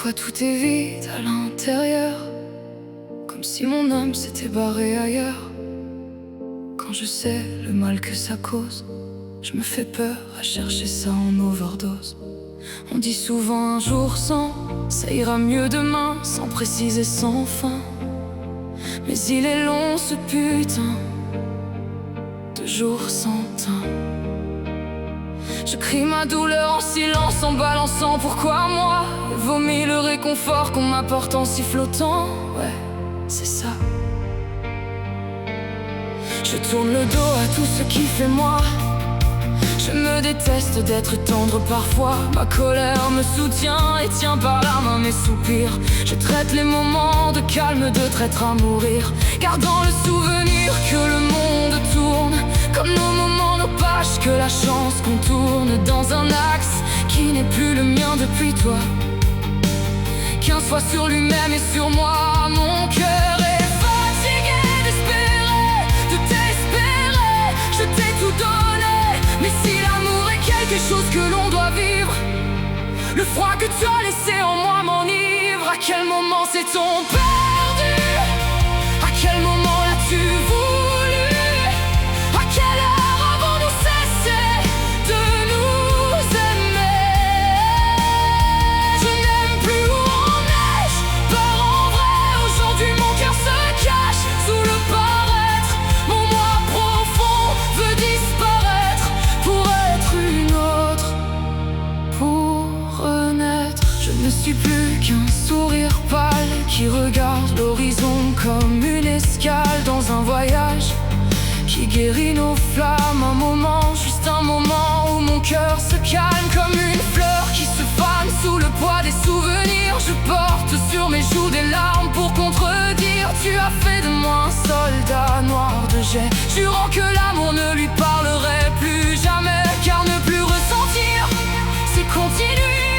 Parfois tout est vide à l'intérieur, comme si mon âme s'était barrée ailleurs. Quand je sais le mal que ça cause, je me fais peur à chercher ça en overdose. On dit souvent un jour sans, ça ira mieux demain, sans préciser sans fin. Mais il est long ce putain de jour sans teint. Je crie ma douleur en silence, en balançant pourquoi moi, et vomis le réconfort qu'on m'apporte en sifflotant. Ouais, c'est ça. Je tourne le dos à tout ce qui fait moi. Je me déteste d'être tendre parfois. Ma colère me soutient et tient par la main mes soupirs. Je traite les moments de calme de traître à mourir, gardant le souvenir que le monde tourne, comme nos moments, nos pages, que la chance contourne dans un axe qui n'est plus le mien depuis toi. Qu'un soit sur lui-même et sur moi. Mon cœur est fatigué d'espérer, de t'espérer. Je t'ai tout donné, mais si l'amour est quelque chose que l'on doit vivre, le froid que tu as laissé en moi m'enivre. À quel moment s'est-on perdu? À quel moment l'as-tu voulu? À quelle heure avons-nous cessé de nous aimer? Je n'aime plus où on est, je pars en vrai. Aujourd'hui mon cœur se cache sous le paraître. Mon moi profond veut disparaître pour être une autre, pour renaître. Je ne suis plus qu'un sourire pâle qui regarde l'horizon comme une escale dans un voyage qui guérit nos flammes. Un moment, juste un moment où mon cœur se calme, comme une fleur qui se fane sous le poids des souvenirs. Je porte sur mes joues des larmes pour contredire. Tu as fait de moi un soldat noir de jet, jurant que l'amour ne lui parlerait plus jamais. Car ne plus ressentir, c'est continuer,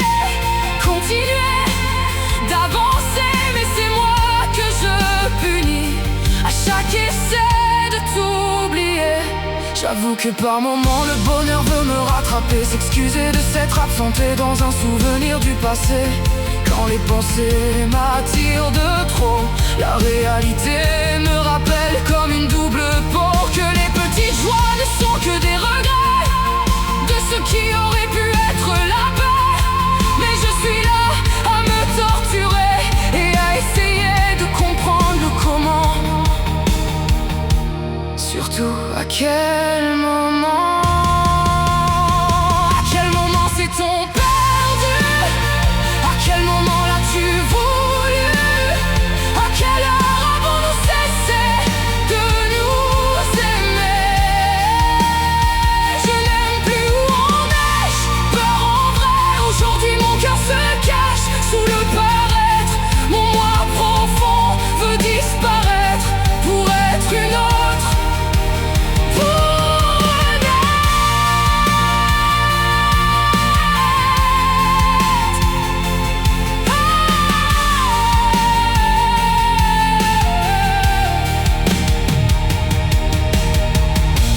continuer d'avancer. Mais c'est moi que je punis à chaque essai de t'oublier. J'avoue que par moments le bonheur veut me rattraper, s'excuser de s'être absenté dans un souvenir du passé. Quand les pensées m'attirent de trop, la réalité me rappelle comme une double peau que les petites joies ne sont que des regrets de ce qui aurait pu être la paix. Mais je suis là à me torturer et à essayer de comprendre le comment. Surtout à quel moment, à quel moment s'est-on perdu? À quel moment l'as-tu voulu? À quelle heure avons-nous cessé de nous aimer? Je n'aime plus où on est, je pars en vrai. Aujourd'hui mon cœur se cache sous le paraître. Mon moi profond veut disparaître pour être une autre, pour renaître.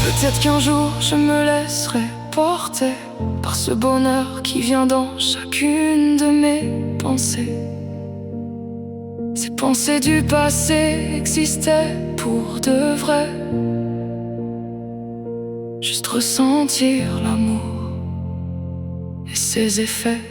Peut-être qu'un jour je me laisserai porter par ce bonheur qui vient dans chacune de mes pensées. Ces pensées du passé existaient pour de vrai. Juste ressentir l'amour et ses effets.